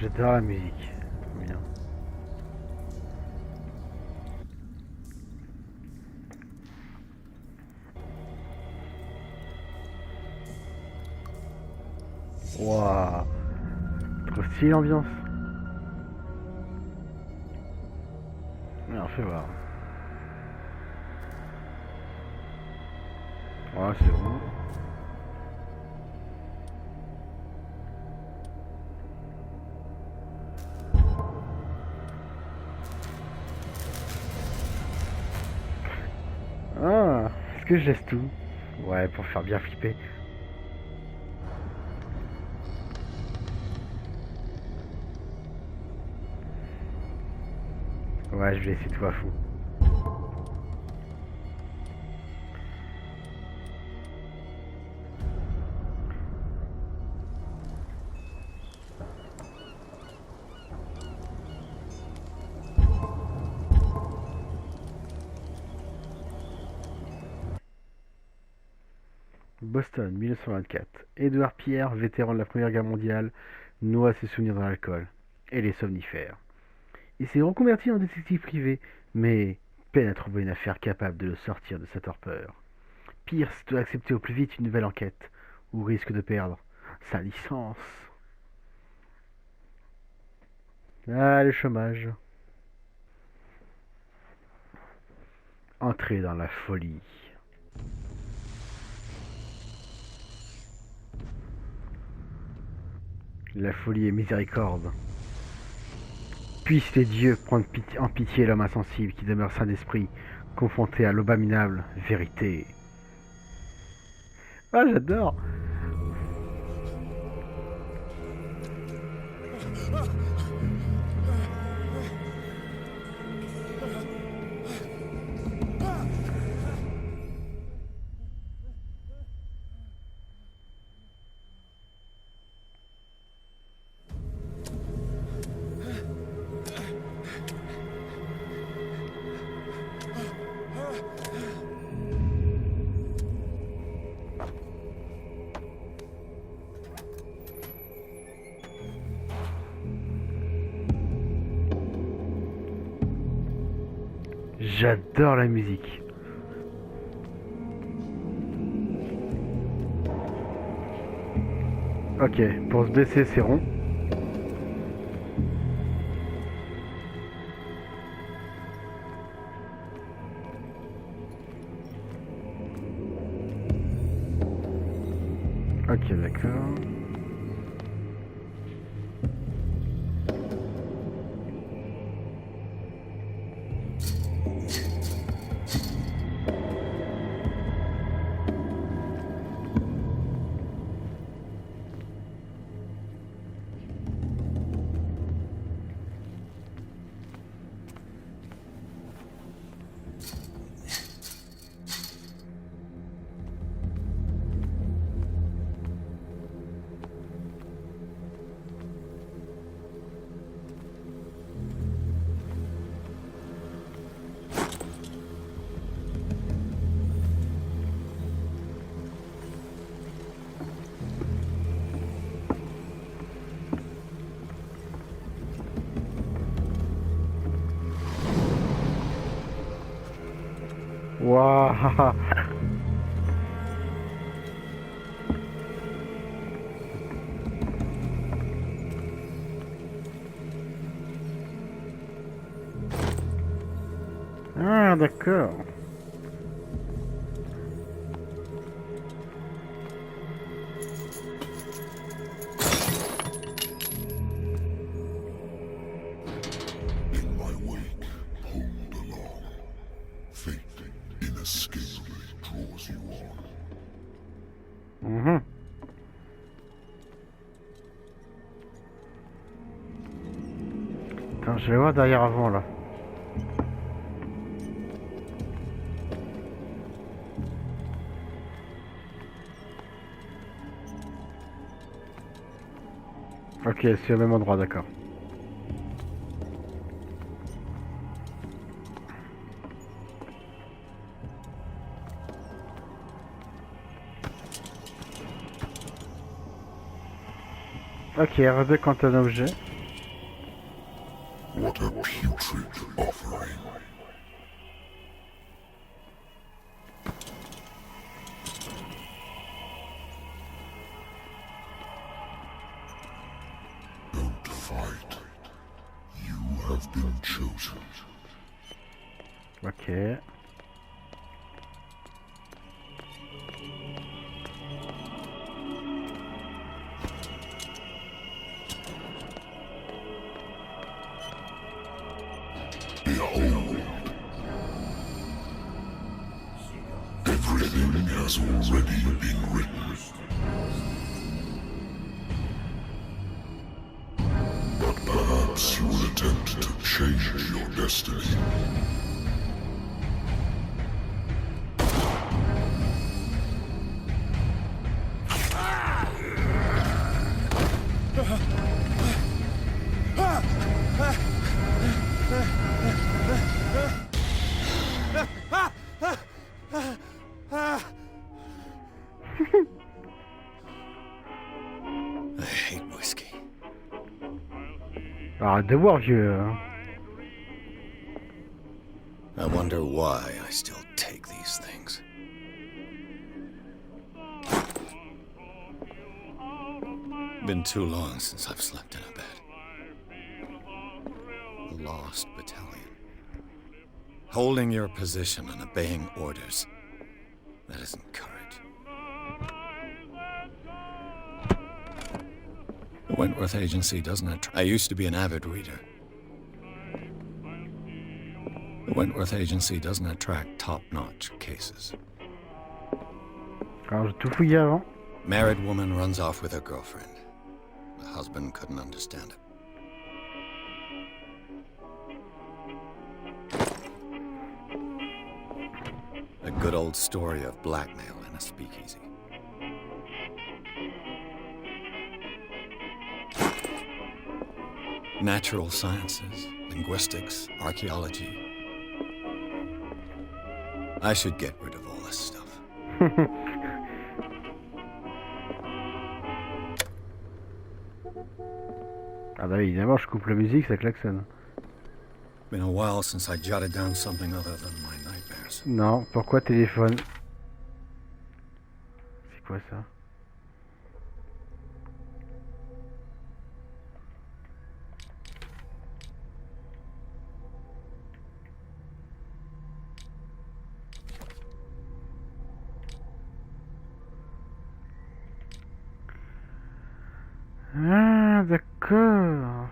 J'adore la musique. Bien. Waouh. Trop stylé l'ambiance. Alors fais voir. Ouais, c'est bon. Ah, est-ce que je laisse tout? Ouais, pour faire bien flipper. Ouais, je vais laisser tout à fond. Boston, 1924. Édouard Pierre, vétéran de la Première Guerre mondiale, noie ses souvenirs dans l'alcool et les somnifères. Il s'est reconverti en détective privé, mais peine à trouver une affaire capable de le sortir de sa torpeur. Pierce doit accepter au plus vite une nouvelle enquête, ou risque de perdre sa licence. Ah, le chômage. Entrer dans la folie. La folie est miséricorde. Puissent les dieux prendre en pitié l'homme insensible qui demeure sain d'esprit, confronté à l'abominable vérité. Ah, j'adore. J'adore la musique. Ok, pour se baisser c'est rond. Ok, d'accord. Waouh. Ah, d'accord. In my wake, pulled along. Fate inescapably draws you on. Mhm. Attends, je vais voir derrière avant là. Ok, c'est au même endroit, d'accord. Ok, R2 quand un objet. What a putrid offering. Don't fight. You have been chosen. Ok. Behold. Everything has already been written. But perhaps you will attempt to change your destiny. I hate whiskey. Arrête de boire, vieux. Hein. I wonder why I still take these things. Been too long since I've slept in a bed. A lost battalion. Holding your position and obeying orders. That isn't courage. The Wentworth Agency doesn't attract... I used to be an avid reader. The Wentworth Agency doesn't attract top-notch cases. Alors, j'ai tout fouillé avant. Married woman runs off with her girlfriend. The husband couldn't understand it. A good old story of blackmail in a speakeasy. Natural sciences, linguistics, archaeology. I should get rid of all this stuff. Ah bah évidemment, je coupe la musique, ça klaxonne. Been a while since I jotted down something other than my nightmares. Non, pourquoi téléphone? C'est quoi ça? Ah, d'accord.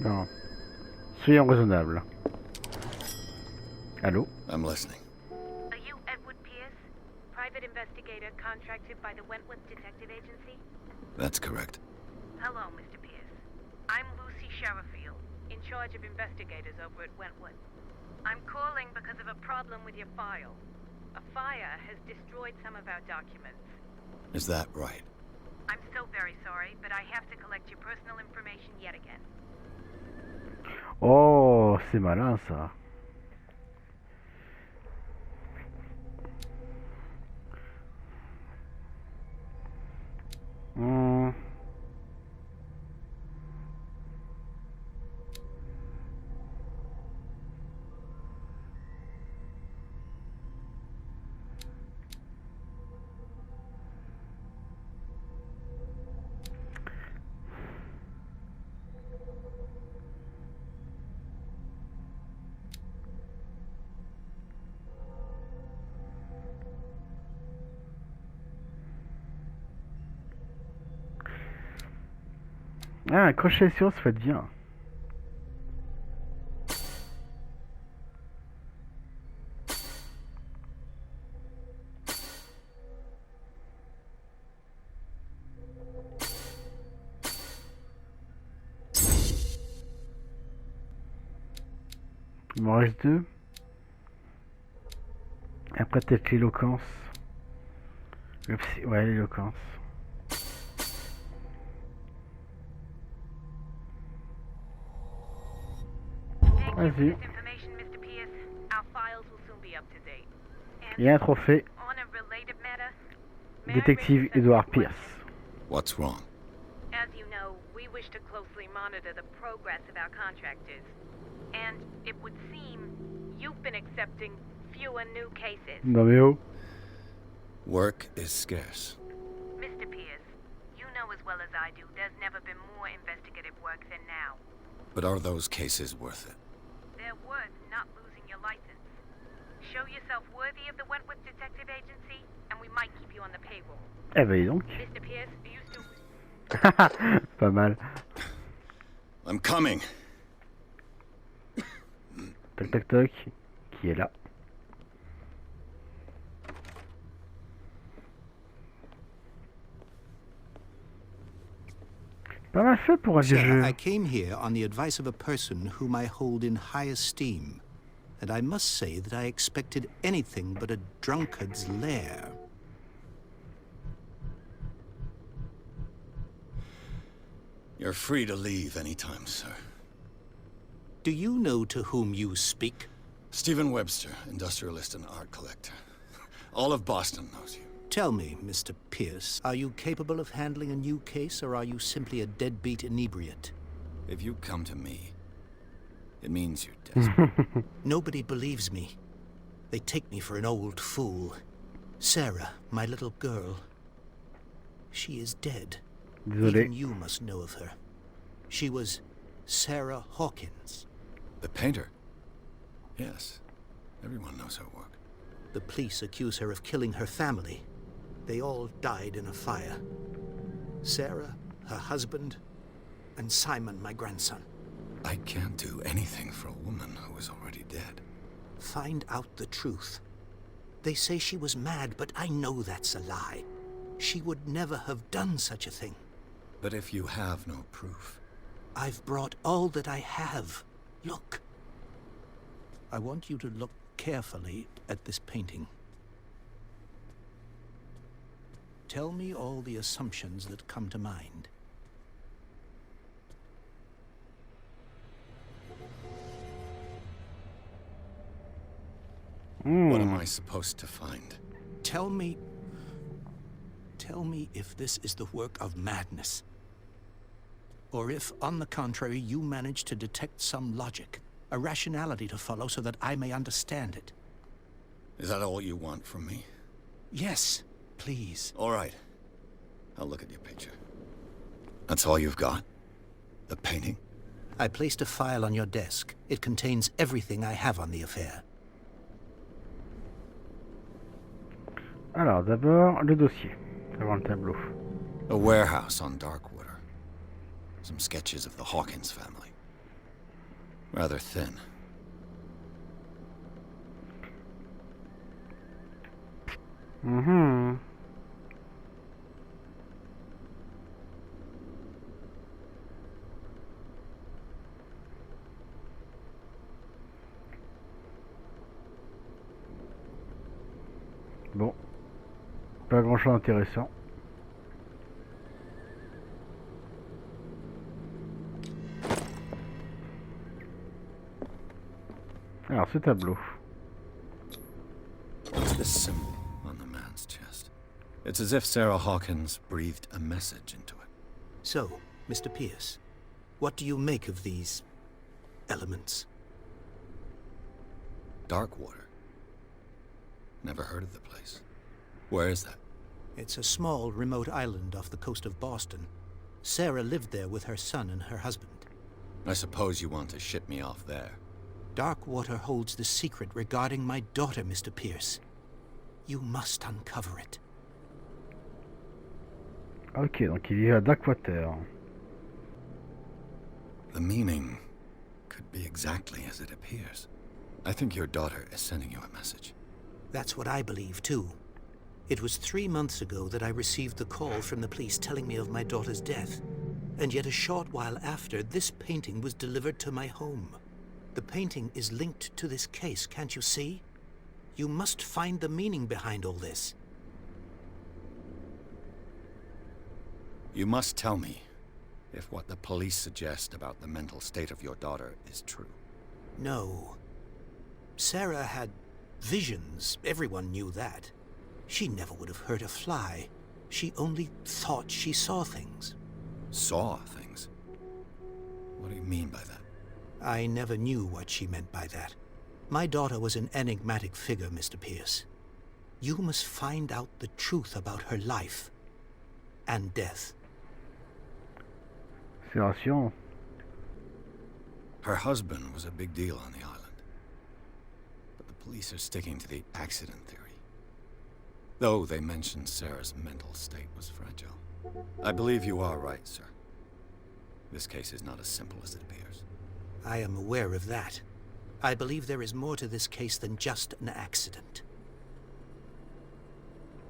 Non. Soyons raisonnables. Allô? I'm listening. Are you Edward Pierce, private investigator contracted by the Wentworth Detective Agency? That's correct. Hello, Mr. Pierce. I'm Lucy Sherifield, in charge of investigators over at Wentworth. I'm calling because of a problem with your file. A fire has destroyed some of our documents. Is that right? I'm so very sorry, but I have to collect your personal information yet again. Oh, c'est malin ça. Ah, un crochet sur, ça fait bien. Il m'en reste deux. Après peut-être l'éloquence. Ouais, l'éloquence. Vas-y. this information, Mr. Pierce, our files will soon be up to date. Il y a un trophée. On a related matter, Détective Edward Pierce. What's wrong? As you know, we wish to closely monitor the progress of our contractors. And it would seem you've been accepting fewer new cases. Non mais oh. Work is scarce. Mr. Pierce, you know as well as I do, there's never been more investigative work than now. But are those cases worth it? They're worth not losing your license. Show yourself worthy of the Wentworth Detective Agency, and we might keep you on the payroll. Eh ben dis donc. Mr. Pierce, are you still... Pas mal. I'm coming. Toc toc toc. Qui est là? Pas mal fait pour un vieux Sir, jeu. I came here on the advice of a person whom I hold in high esteem, and I must say that I expected anything but a drunkard's lair. You're free to leave anytime, sir. Do you know to whom you speak? Stephen Webster, industrialist and art collector. All of Boston knows you. Tell me, Mr. Pierce, are you capable of handling a new case, or are you simply a deadbeat inebriate? If you come to me, it means you're desperate. Nobody believes me. They take me for an old fool. Sarah, my little girl, she is dead. Désolé. Even you must know of her. She was Sarah Hawkins. The painter? Yes. Everyone knows her work. The police accuse her of killing her family. They all died in a fire. Sarah, her husband, and Simon, my grandson. I can't do anything for a woman who is already dead. Find out the truth. They say she was mad, but I know that's a lie. She would never have done such a thing. But if you have no proof... I've brought all that I have. Look. I want you to look carefully at this painting. Tell me all the assumptions that come to mind. What am I supposed to find? Tell me if this is the work of madness. Or if, on the contrary, you manage to detect some logic, a rationality to follow so that I may understand it. Is that all you want from me? Yes, please. All right. I'll look at your picture. That's all you've got? The painting? I placed a file on your desk. It contains everything I have on the affair. Alors, d'abord, le dossier. Avant le tableau. A warehouse on Darkwater. Some sketches of the Hawkins family. Rather thin. Mhm. Bon. Pas grand chose d'intéressant. Alors, ce tableau. What's this symbol on the man's chest? It's as if Sarah Hawkins breathed a message into it. So, Mr. Pierce, what do you make of these elements? Darkwater. Never heard of the place. Where is that? It's a small, remote island off the coast of Boston. Sarah lived there with her son and her husband. I suppose you want to ship me off there. Darkwater holds the secret regarding my daughter, Mr. Pierce. You must uncover it. Ok, donc il vit à Darkwater. The meaning could be exactly as it appears. I think your daughter is sending you a message. That's what I believe, too. It was 3 months ago that I received the call from the police telling me of my daughter's death. And yet a short while after, this painting was delivered to my home. The painting is linked to this case, can't you see? You must find the meaning behind all this. You must tell me if what the police suggest about the mental state of your daughter is true. No. Sarah had visions. Everyone knew that. She never would have hurt a fly. She only thought she saw things. Saw things? What do you mean by that? I never knew what she meant by that. My daughter was an enigmatic figure, Mr. Pierce. You must find out the truth about her life and death. C'est rassurant. Her husband was a big deal on the island. But the police are sticking to the accident theory. Though they mentioned Sarah's mental state was fragile. I believe you are right, sir. This case is not as simple as it appears. I am aware of that. I believe there is more to this case than just an accident.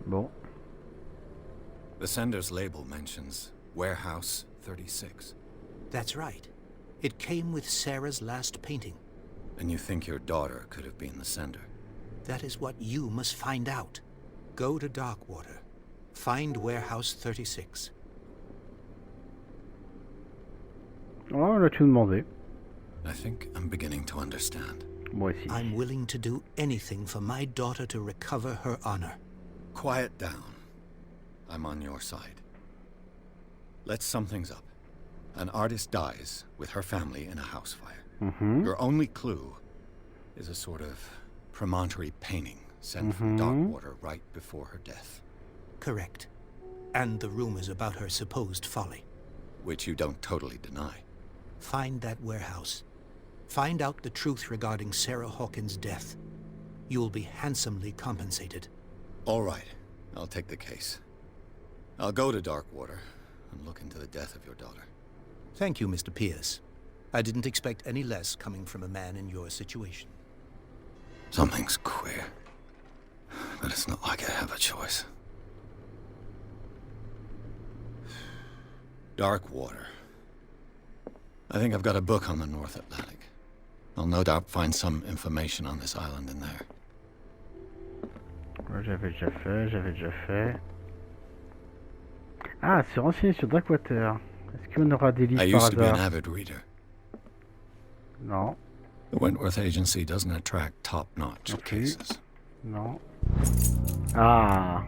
Bon. The sender's label mentions Warehouse 36. That's right. It came with Sarah's last painting. And you think your daughter could have been the sender? That is what you must find out. Go to Darkwater. Find Warehouse 36. Oh, on a tout demandé. I think I'm beginning to understand. Moi aussi. I'm willing to do anything for my daughter to recover her honor. Quiet down. I'm on your side. Let's sum things up. An artist dies with her family in a house fire. Mhm. Your only clue is a sort of promontory painting sent from Darkwater right before her death. Correct. And the rumors about her supposed folly. Which you don't totally deny. Find that warehouse. Find out the truth regarding Sarah Hawkins' death. You'll be handsomely compensated. All right. I'll take the case. I'll go to Darkwater and look into the death of your daughter. Thank you, Mr. Pierce. I didn't expect any less coming from a man in your situation. Something's queer. But it's not like I have a choice. Darkwater. I think I've got a book on the North Atlantic. I'll no doubt find some information on this island in there. Ouais, j'avais déjà fait. Ah, se renseigner sur Darkwater. Est-ce qu'on aura des I livres par used to be an hasard? avid reader. Non, The Wentworth Agency doesn't attract top-notch Okay. cases. non. Ah,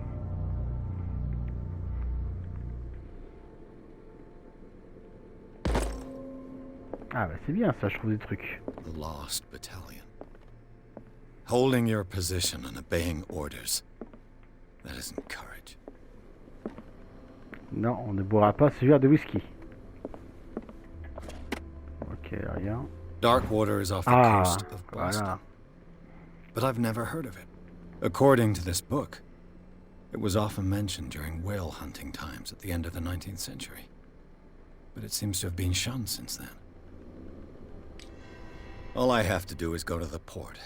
ah bah c'est bien ça, je trouve des trucs. The Lost Battalion. Holding your position and obeying orders. That isn't courage. Non, on ne boira pas ce verre de whisky. Ok, rien. Darkwater is off the Ah, coast of Boston. voilà. But I've never heard of it. According to this book, it was often mentioned during whale hunting times at the end of the 19th century. But it seems to have been shunned since then. All I have to do is go to the port.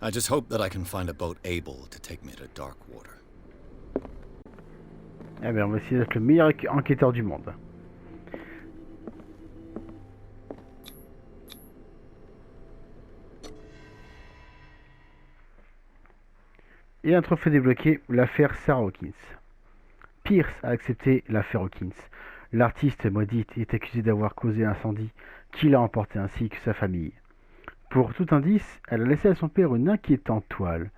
I just hope that I can find a boat able to take me to Darkwater. Eh bien, on va essayer d'être le meilleur enquêteur du monde. Et un trophée débloqué, l'affaire Sarah Hawkins. Pierce a accepté l'affaire Hawkins. L'artiste maudite est accusée d'avoir causé l'incendie qui l'a emporté ainsi que sa famille. Pour tout indice, elle a laissé à son père une inquiétante toile.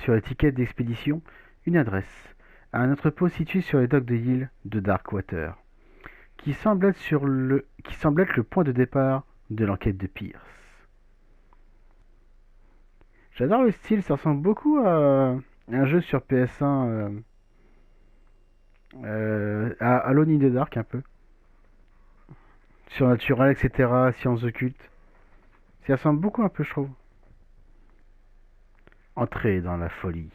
Sur l'étiquette d'expédition, une adresse à un entrepôt situé sur les docks de l'île de Darkwater, qui semble être le point de départ de l'enquête de Pierce. J'adore le style, ça ressemble beaucoup à un jeu sur PS1, à Alone in the Dark un peu. Surnaturel, etc., sciences occultes. Ça ressemble beaucoup un peu, je trouve. Entrer dans la folie.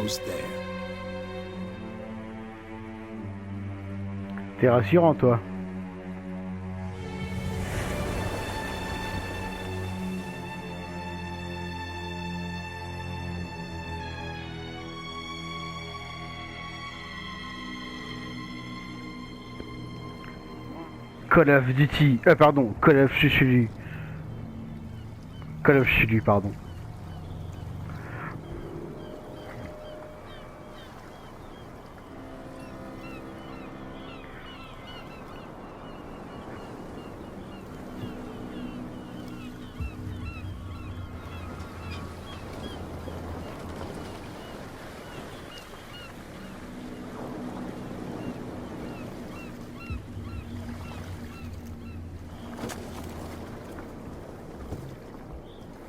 almost there. T'es rassurant, toi. Call of Duty, pardon, Call of Cthulhu. Call of Cthulhu, pardon.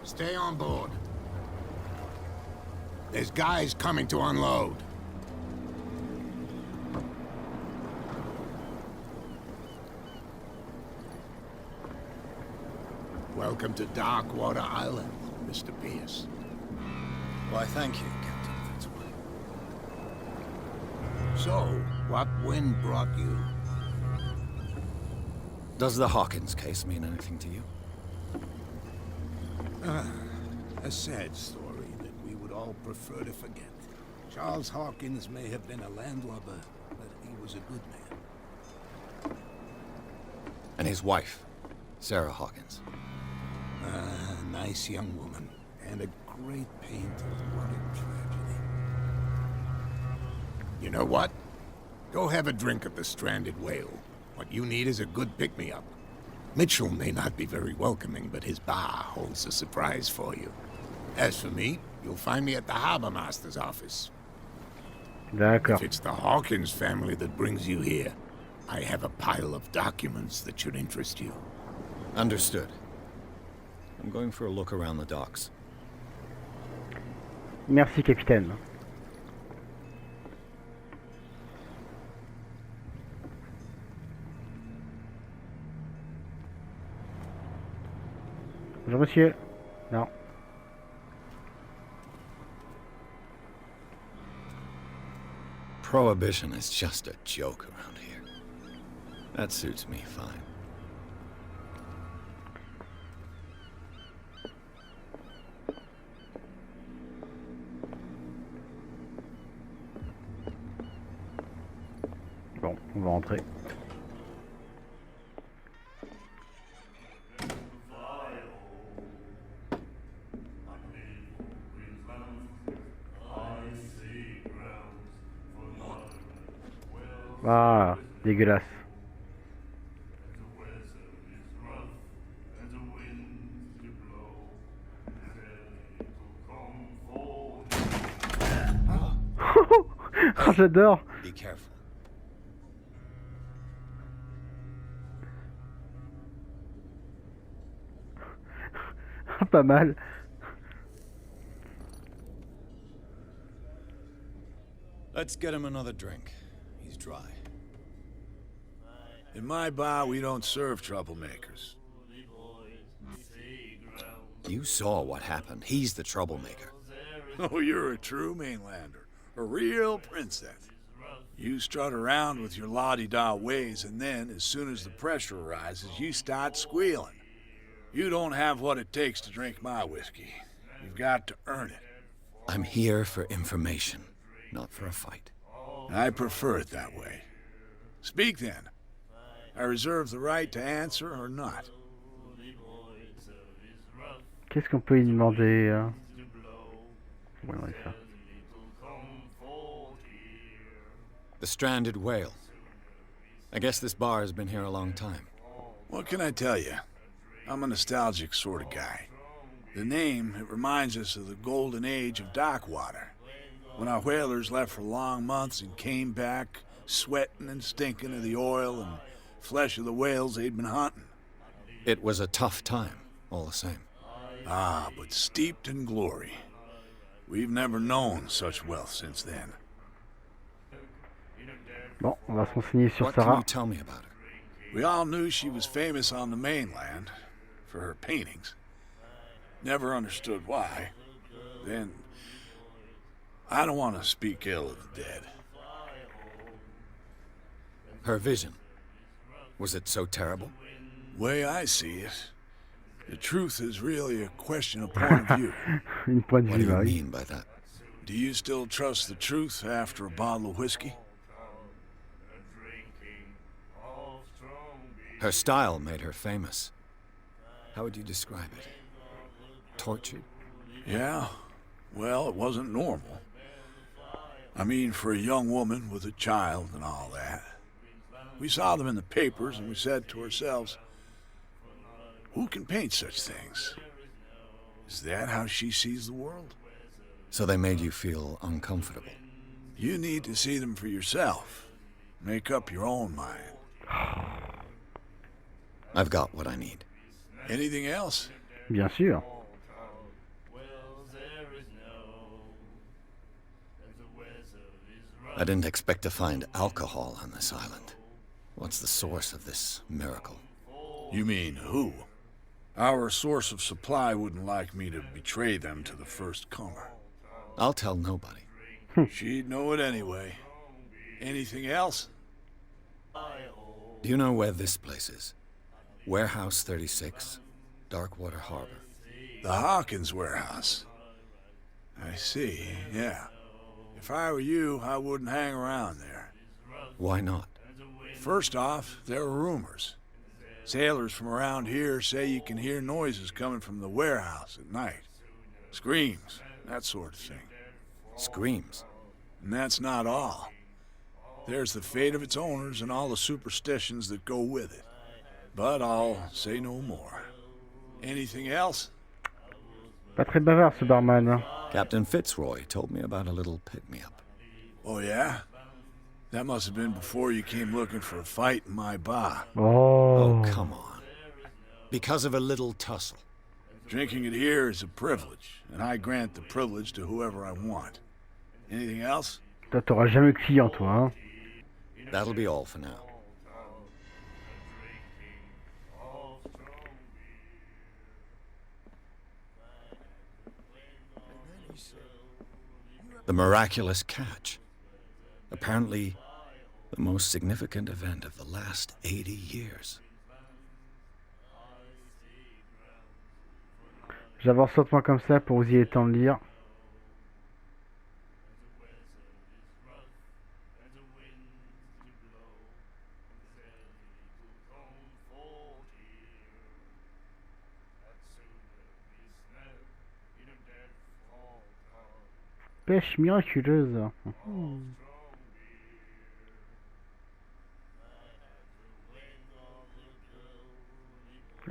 Stay on board. There's guys coming to unload. Welcome to Darkwater Island, Mr. Pierce. Why, thank you, Captain Fitzroy. So, what wind brought you? Does the Hawkins case mean anything to you? A sad story that we would all prefer to forget. Charles Hawkins may have been a landlubber, but he was a good man. And his wife, Sarah Hawkins. A nice young woman, and a great paint of what a tragedy. You know what? Go have a drink at the Stranded Whale. What you need is a good pick-me-up. Mitchell may not be very welcoming, but his bar holds a surprise for you. As for me, you'll find me at the Harbor Master's office. D'accord. If it's the Hawkins family that brings you here, I have a pile of documents that should interest you. Understood. I'm going for a look around the docks. Merci, capitaine. Bonjour, monsieur. Non. Prohibition is just a joke around here. That suits me fine. Bon, on va rentrer. Ah, dégueulasse. Oh, j'adore. Be careful. Pas mal. Let's get him another drink. He's dry. In my bar, we don't serve troublemakers. You saw what happened. He's the troublemaker. Oh, you're a true mainlander. A real princess. You strut around with your la-di-da ways, and then, as soon as the pressure arises, you start squealing. You don't have what it takes to drink my whiskey. You've got to earn it. I'm here for information, not for a fight. I prefer it that way. Speak then. I reserve the right to answer or not. Qu'est-ce qu'on peut lui demander Ouais, on va faire. The Stranded Whale. I guess this bar has been here a long time. What can I tell you? I'm a nostalgic sort of guy. The name, it reminds us of the golden age of Darkwater, when our whalers left for long months and came back sweating and stinking of the oil and flesh of the whales they'd been hunting. It was a tough time, all the same. Ah, but steeped in glory. We've never known such wealth since then. Bon, on va se renseigner sur What can Sarah. you tell me about her? We all knew she was famous on the mainland for her paintings. Never understood why. Then I don't want to speak ill of the dead. Her vision. Was it so terrible? Way I see it, the truth is really a question of point of view. Une point de What do vue, you bah oui. mean by that? Do you still trust the truth after a bottle of whiskey? Her style made her famous. How would you describe it? Tortured? Yeah, well, it wasn't normal. I mean, for a young woman with a child and all that. We saw them in the papers and we said to ourselves, who can paint such things? Is that how she sees the world? So they made you feel uncomfortable. You need to see them for yourself. Make up your own mind. I've got what I need. Anything else? Bien sûr. I didn't expect to find alcohol on this island. What's the source of this miracle? You mean who? Our source of supply wouldn't like me to betray them to the first comer. I'll tell nobody. She'd know it anyway. Anything else? Do you know where this place is? Warehouse 36, Darkwater Harbor. The Hawkins warehouse. I see, yeah. If I were you, I wouldn't hang around there. Why not? First off, there are rumors. Sailors from around here say you can hear noises coming from the warehouse at night. Screams, that sort of thing. Screams. And that's not all. There's the fate of its owners and all the superstitions that go with it. But I'll say no more. Anything else? Pas très bavard ce barman. Hein. Captain Fitzroy told me about a little pick-me-up. Oh, yeah? That must have been before you came looking for a fight in my bar. Oh. Oh, come on. Because of a little tussle. Drinking it here is a privilege, and I grant the privilege to whoever I want. Anything else? Toi, t'auras jamais de client, toi. Hein. That'll be all for now. The miraculous catch. Apparently, the most significant event of the last 80 years. J'avance lentement comme ça pour vous y étendre lire. Pêche miraculeuse.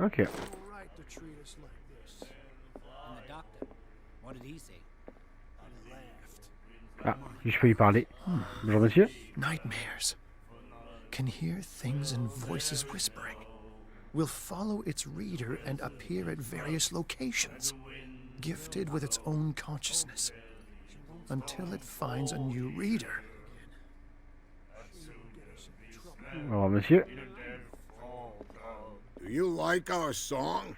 Ok. Right to treat us like this. And the doctor, what did he say? He laughed. Ah, je peux y parler. Bonjour monsieur. Nightmares. Can hear things and voices whispering. Will follow its reader and appear at various locations, gifted with its own consciousness, until it finds a new reader. Au revoir monsieur. Do you like our song?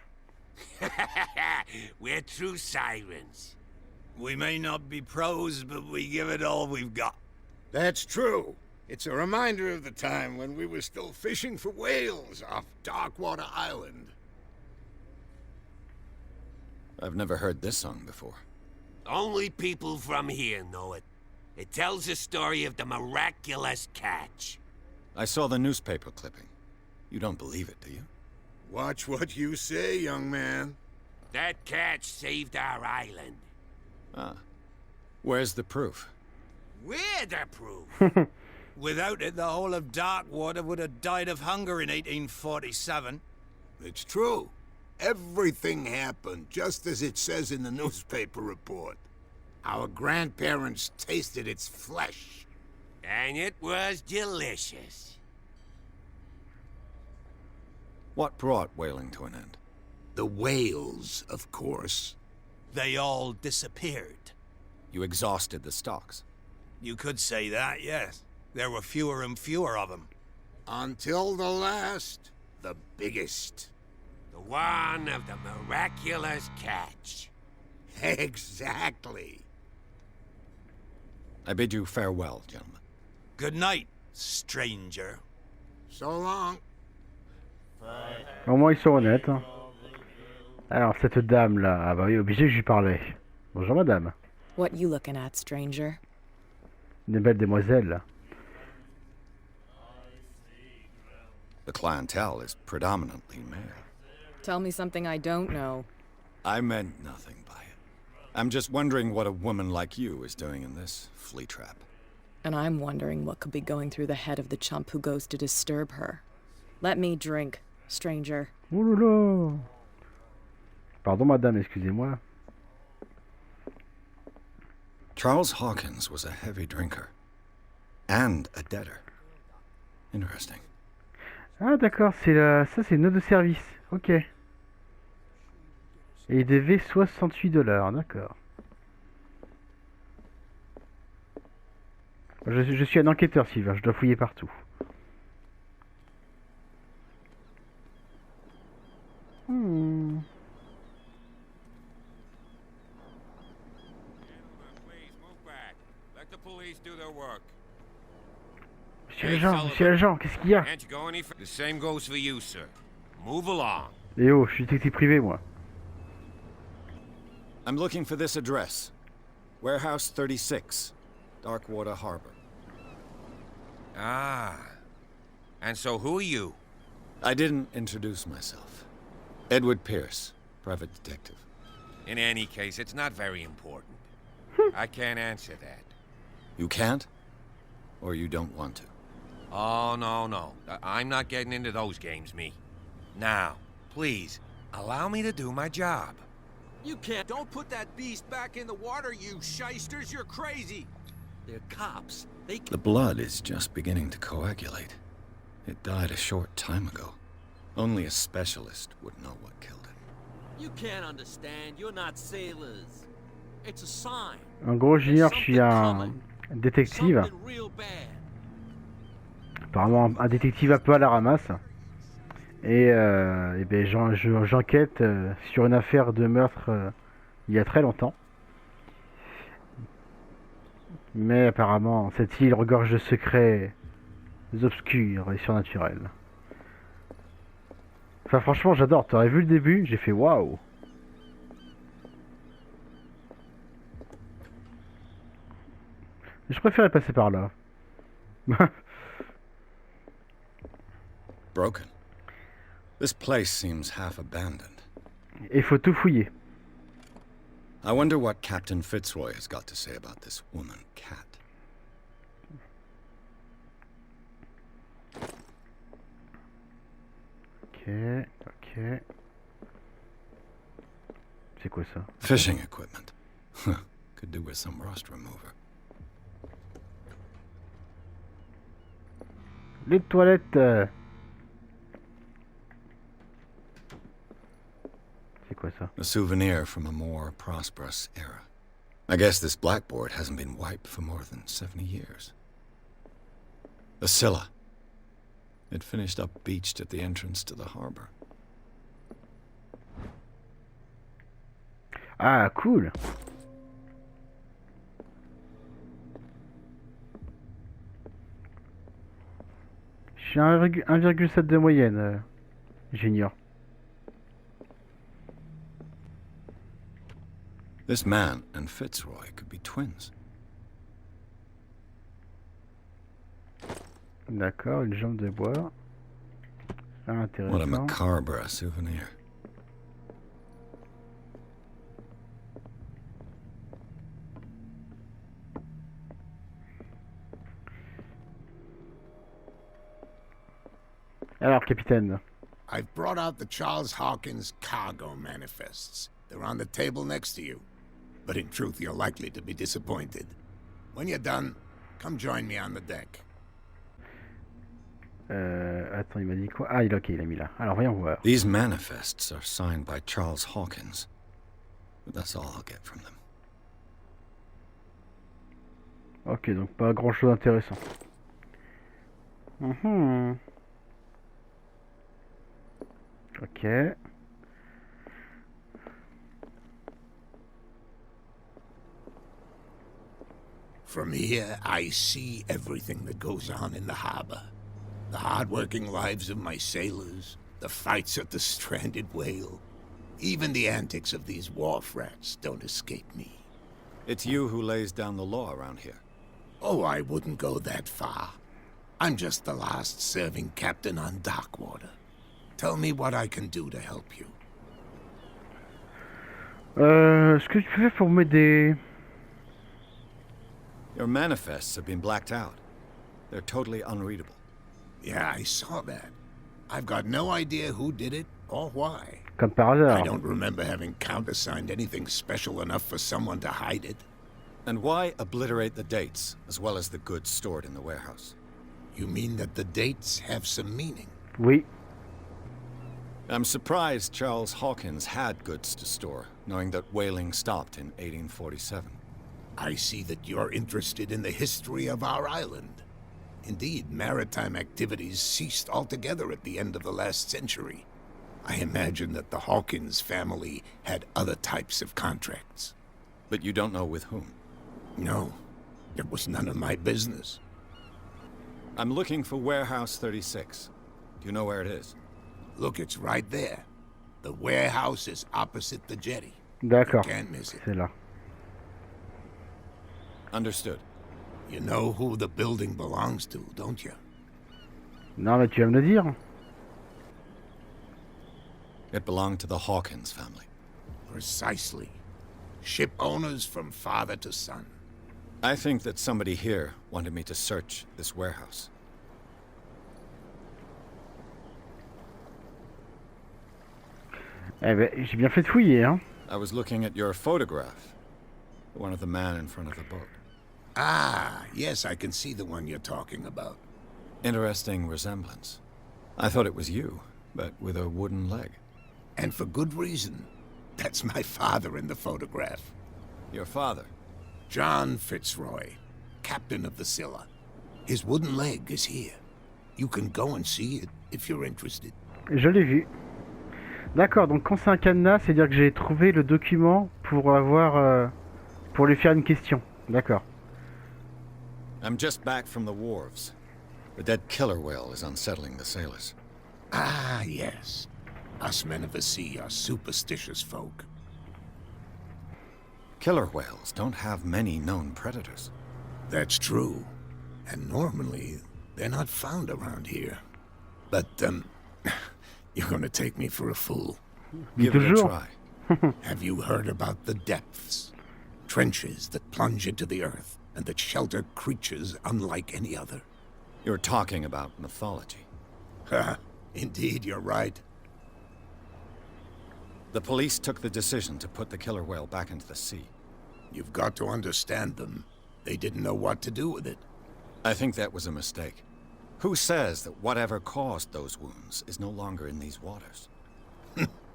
We're true sirens. We may not be pros, but we give it all we've got. That's true. It's a reminder of the time when we were still fishing for whales off Darkwater Island. I've never heard this song before. Only people from here know it. It tells the story of the miraculous catch. I saw the newspaper clipping. You don't believe it, do you? Watch what you say, young man. That catch saved our island. Ah. Where's the proof? We're the proof. Without it, the whole of Darkwater would have died of hunger in 1847. It's true. Everything happened just as it says in the newspaper report. Our grandparents tasted its flesh. And it was delicious. What brought whaling to an end? The whales, of course. They all disappeared. You exhausted the stocks. You could say that, yes. There were fewer and fewer of them. Until the last, the biggest. The one of the miraculous catch. Exactly. I bid you farewell, gentlemen. Good night, stranger. So long. Au moins ils sont honnêtes. Hein. Alors cette dame là, ah bah oui, obligé que je lui parlais. Bonjour madame. What you looking at, stranger? Une belle demoiselle. The clientele is predominantly male. Tell me something I don't know. I meant nothing by it. I'm just wondering what a woman like you is doing in this flea trap. And I'm wondering what could be going through the head of the chump who goes to disturb her. Let me drink, stranger. Oh là là. Pardon madame, excusez-moi. Charles Hawkins was a heavy drinker. And a debtor. Interesting. Ah d'accord, ça c'est une note de service. Ok. Et il devait $68, d'accord. Je suis un enquêteur, Sylvain, je dois fouiller partout. Monsieur l'agent, qu'est-ce qu'il y a? The same goes for you, sir. Move along. Eh oh, je suis détective privé, moi. I'm looking for this address. Warehouse 36, Darkwater Harbor. Ah. And so who are you? I didn't introduce myself. Edward Pierce, private detective. In any case, it's not very important. I can't answer that. You can't? Or you don't want to? Oh, no. I'm not getting into those games, me. Now, please, allow me to do my job. You can't. Don't put that beast back in the water, you shysters. You're crazy. They're cops. The blood is just beginning to coagulate. It died a short time ago. Only a specialist would know what killed it. You can't understand. You're not sailors. It's a sign. En gros, j'ignore, je suis un détective. Apparemment, un détective un peu à la ramasse. Et ben, j'enquête sur une affaire de meurtre il y a très longtemps. Mais apparemment, cette île regorge de secrets obscurs et surnaturels. Enfin, franchement, j'adore. T'aurais vu le début, j'ai fait waouh. Je préférais passer par là. Broken. This place seems half abandoned. Il faut tout fouiller. I wonder what Captain Fitzroy has got to say about this woman cat. Ok. C'est quoi ça? Fishing equipment. Could do with some rust remover. Les toilettes. C'est quoi ça? A souvenir from a more prosperous era. I guess this blackboard hasn't been wiped for more than 70 years. A Scylla. It finished up beached at the entrance to the harbor. Ah, cool. Je suis à 1,7 de moyenne, junior. This man and Fitzroy could be twins. D'accord, une jambe de bois. Ah, intéressant. What a macabre souvenir. Alors, capitaine. I've brought out the Charles Hawkins cargo manifests. They're on the table next to you. But in truth, you're likely to be disappointed. When you're done, come join me on the deck. Attends, il m'a dit quoi? Ah, ok, il a mis là. Alors, voyons voir. These manifests are signed by Charles Hawkins. But that's all I'll get from them. Ok, donc pas grand chose d'intéressant. Ok. From here, I see everything that goes on in the harbor. The hard-working lives of my sailors, the fights at the stranded whale. Even the antics of these wharf rats don't escape me. It's you who lays down the law around here. Oh, I wouldn't go that far. I'm just the last serving captain on Darkwater. Tell me what I can do to help you. Ce que tu peux faire pour m'aider? Your manifests have been blacked out. They're totally unreadable. Yeah, I saw that. I've got no idea who did it or why. Comme par hasard. I don't remember having countersigned anything special enough for someone to hide it. And why obliterate the dates, as well as the goods stored in the warehouse? You mean that the dates have some meaning? Oui. I'm surprised Charles Hawkins had goods to store, knowing that whaling stopped in 1847. I see that you're interested in the history of our island. Indeed, maritime activities ceased altogether at the end of the last century. I imagine that the Hawkins family had other types of contracts. But you don't know with whom? No, it was none of my business. I'm looking for Warehouse 36. Do you know where it is? Look, it's right there. The warehouse is opposite the jetty. D'accord. You can't miss it. C'est là. Understood. You know who the building belongs to, don't you? Non, mais tu vas me le dire. It belonged to the Hawkins family. Precisely. Ship owners from father to son. I think that somebody here wanted me to search this warehouse. Eh ben, j'ai bien fait de fouiller, hein. I was looking at your photograph. One of the man in front of the boat. Ah, yes, I can see the one you're talking about. Interesting resemblance. I thought it was you, but with a wooden leg. And for good reason. That's my father in the photograph. Your father? John Fitzroy, captain of the Scylla. His wooden leg is here. You can go and see it if you're interested. Je l'ai vu. D'accord, donc quand c'est un cadenas, c'est-à-dire que j'ai trouvé le document pour avoir... pour lui faire une question. D'accord. I'm just back from the wharves. The dead killer whale is unsettling the sailors. Ah, yes. Us men of the sea are superstitious folk. Killer whales don't have many known predators. That's true. And normally, they're not found around here. But, you're gonna take me for a fool. Give it a try. Have you heard about the depths? Trenches that plunge into the earth, and that shelter creatures unlike any other. You're talking about mythology. Ha! Indeed, you're right. The police took the decision to put the killer whale back into the sea. You've got to understand them. They didn't know what to do with it. I think that was a mistake. Who says that whatever caused those wounds is no longer in these waters?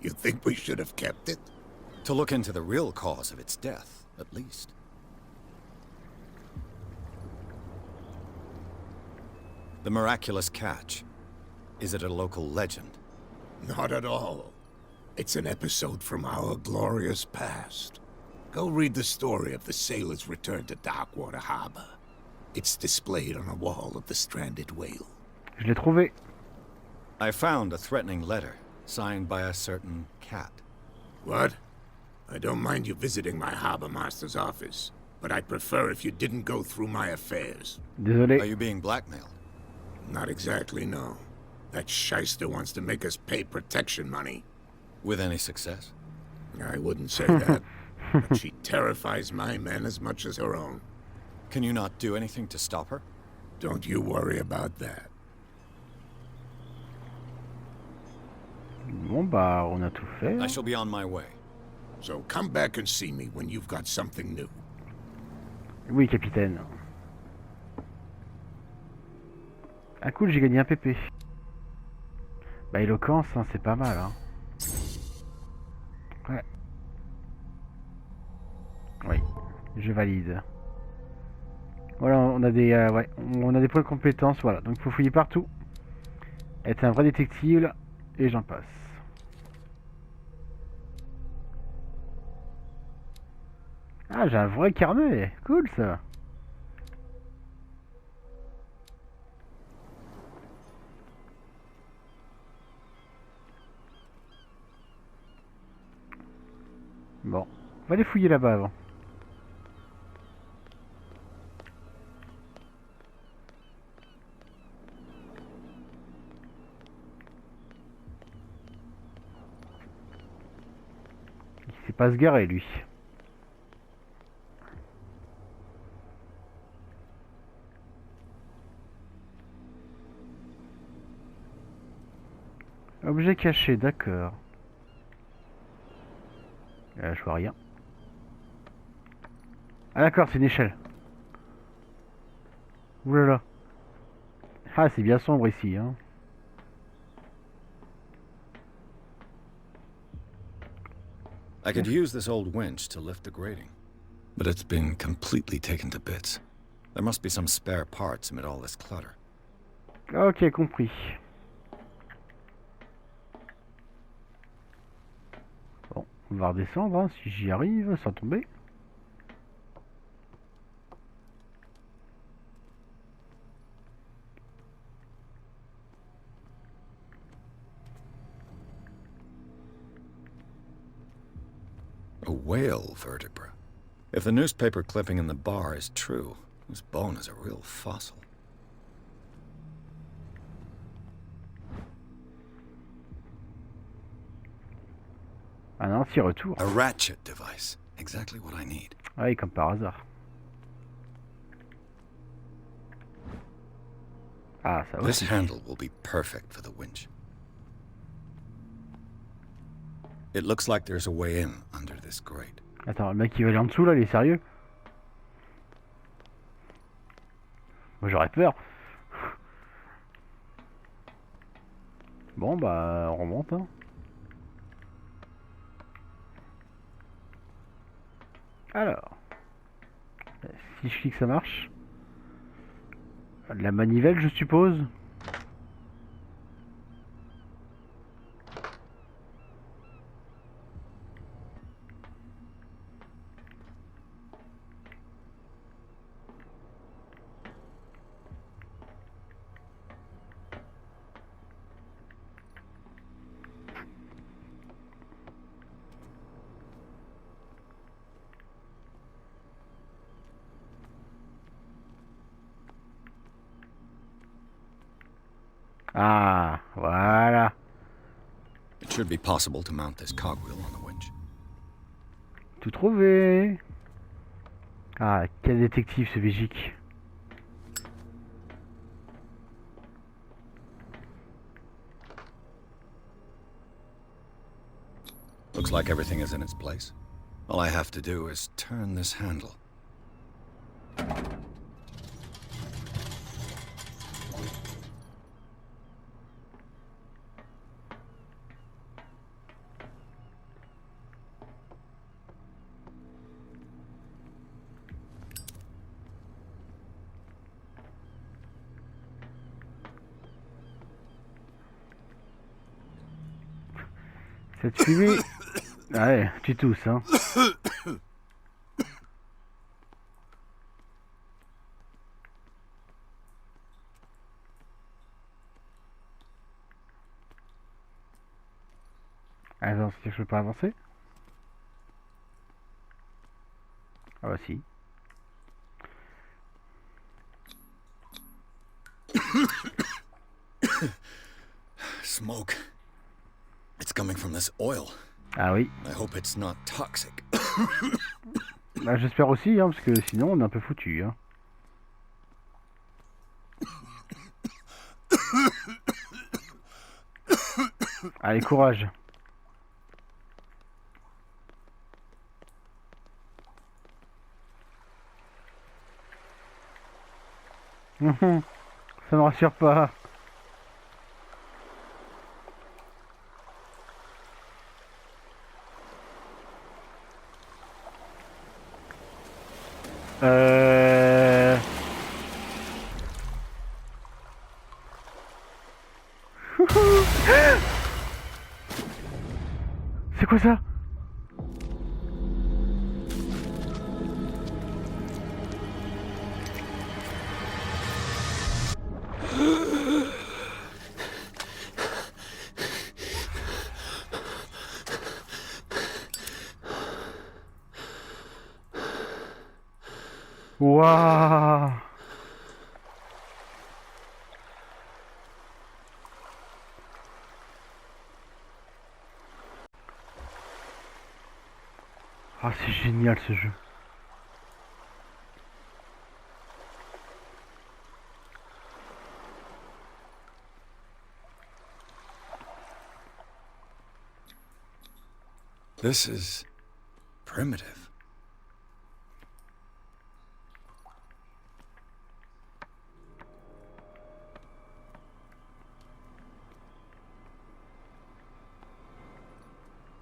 You think we should have kept it? To look into the real cause of its death, at least. The miraculous catch. Is it a local legend? Not at all. It's an episode from our glorious past. Go read the story of the sailor's return to Darkwater Harbor. It's displayed on a wall of the stranded whale. Je l'ai trouvé. I found a threatening letter, signed by a certain cat. What? I don't mind you visiting my harbor master's office, but I'd prefer if you didn't go through my affairs. Désolé. Are you being blackmailed? Not exactly, no. That shyster wants to make us pay protection money. With any success? I wouldn't say that, but she terrifies my men as much as her own. Can you not do anything to stop her? Don't you worry about that. Bon bah, on a tout fait. I shall be on my way. So come back and see me when you've got something new. Oui, capitaine. Ah cool, j'ai gagné un PP. Bah éloquence, hein, c'est pas mal, hein. Ouais. Oui, je valide. Voilà, on a des, ouais, on a des points de compétence, voilà. Donc il faut fouiller partout. Être un vrai détective, et j'en passe. Ah, j'ai un vrai carnet, cool ça. Bon, on va aller fouiller là-bas avant. Il sait pas se garer, lui. Objet caché, d'accord. Je vois rien. Ah d'accord, c'est une échelle. Ouh là là. Ah, c'est bien sombre ici, hein. I could use this old winch to lift the grating, but it's been completely taken to bits. There must be some spare parts amid all this clutter. Ok, compris. Bon, on va redescendre, hein, si j'y arrive, sans tomber. A whale vertebra. If the newspaper clipping in the bar is true, this bone is a real fossil. Un anti-retour. A ratchet device. Exactly what I need. Oui, comme par hasard. Ah, ça va. This handle will be perfect for the winch. It looks like there's a way in under this grate. Attends, le mec qui va aller en dessous là, il est sérieux? Moi j'aurais peur. Bon bah on remonte hein. Alors, si je clique ça marche. La manivelle je suppose. Ah, voilà. It should be possible to mount this cogwheel on the winch. Tout trouvé. Ah, quel détective ce Belgique. Looks like everything is in its place. All I have to do is turn this handle. Cette fumée... Ah ouais, tu tousses, hein. Attends, c'est que je peux pas avancer? Ah bah si. Smoke. It's coming from this oil. Ah oui. I hope it's not toxic. Bah j'espère aussi, hein, parce que sinon on est un peu foutu, hein. Allez, courage. Ça me rassure pas. C'est quoi ça? Waouh. Ah, c'est génial ce jeu. This is primitive.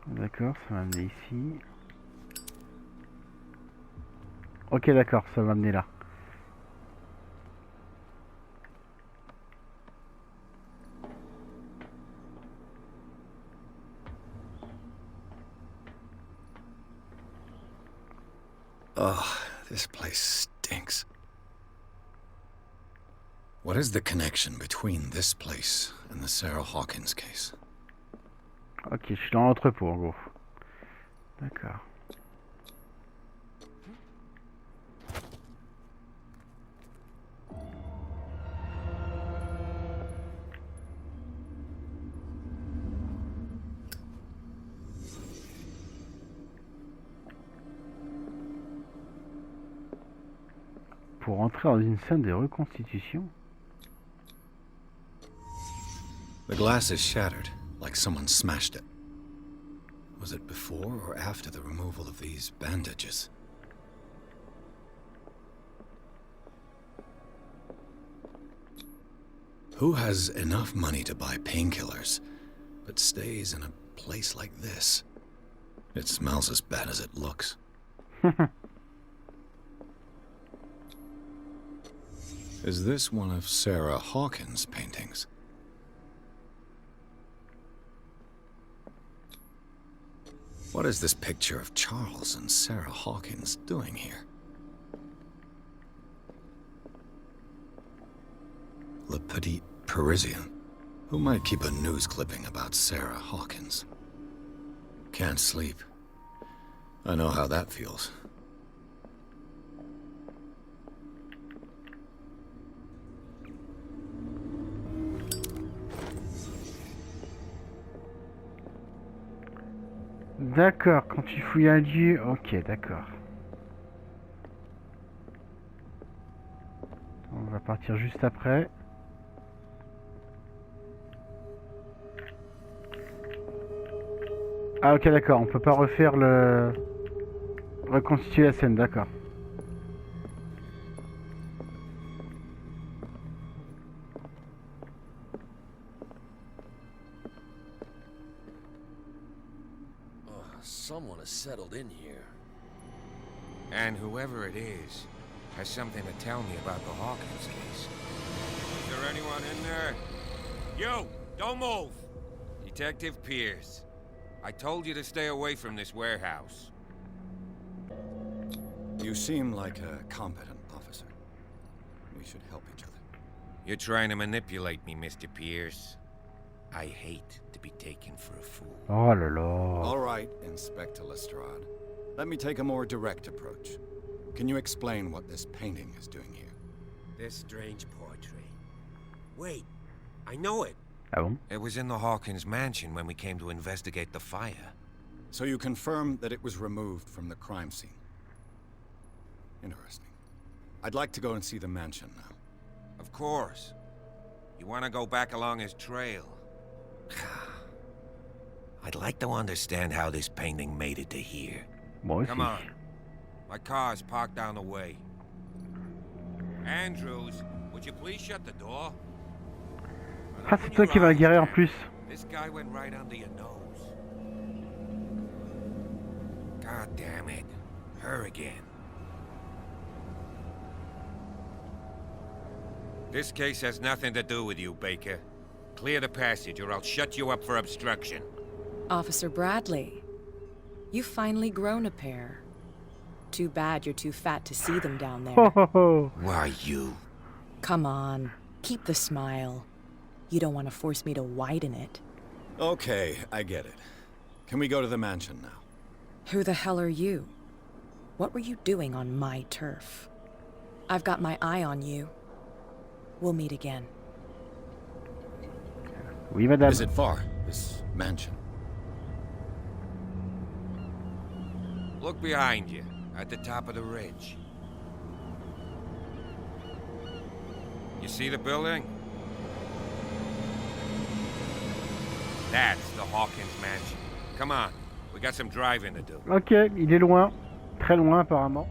D'accord, ça va m'amener ici. Ok, d'accord, ça va m'amener là. Oh, this place stinks. What is the connection between this place and the Sarah Hawkins case? Ok, je suis dans l'entrepôt en gros. D'accord. Pour entrer dans une scène de reconstitution. The glass is shattered, like someone smashed it. Was it before or after the removal of these bandages? Who has enough money to buy painkillers, but stays in a place like this? It smells as bad as it looks. Is this one of Sarah Hawkins' paintings? What is this picture of Charles and Sarah Hawkins doing here? Le Petit Parisien. Who might keep a news clipping about Sarah Hawkins? Can't sleep. I know how that feels. D'accord, quand tu fouilles un lieu, ok, d'accord. On va partir juste après. Ah ok, d'accord, on peut pas refaire le... reconstituer la scène, d'accord. Someone has settled in here. And whoever it is has something to tell me about the Hawkins case. Is there anyone in there? You! Don't move! Detective Pierce. I told you to stay away from this warehouse. You seem like a competent officer. We should help each other. You're trying to manipulate me, Mr. Pierce. I hate to be taken for a fool. Oh là là. All right, Inspector Lestrade. Let me take a more direct approach. Can you explain what this painting is doing here? This strange portrait. Wait, I know it. Ah bon? It was in the Hawkins mansion when we came to investigate the fire. So you confirm that it was removed from the crime scene? Interesting. I'd like to go and see the mansion now. Of course. You want to go back along his trail? I'd like to understand how this painting made it to here. Moi aussi. Come on. My car's parked down the way. Andrews, would you please shut the door? Ah, c'est toi qui vas la guérir en plus. This guy went right under your nose. God damn it. Her again. This case has nothing to do with you, Baker. Clear the passage or I'll shut you up for obstruction. Officer Bradley, you've finally grown a pair. Too bad you're too fat to see them down there. Why you? Come on, keep the smile. You don't want to force me to widen it. Okay, I get it. Can we go to the mansion now? Who the hell are you? What were you doing on my turf? I've got my eye on you. We'll meet again. Oui, madame. Is it far, this mansion? Look behind you, at the top of the ridge. You see the building? That's the Hawkins mansion. Come on, we got some driving to do. Ok, il est loin. Très loin, apparemment.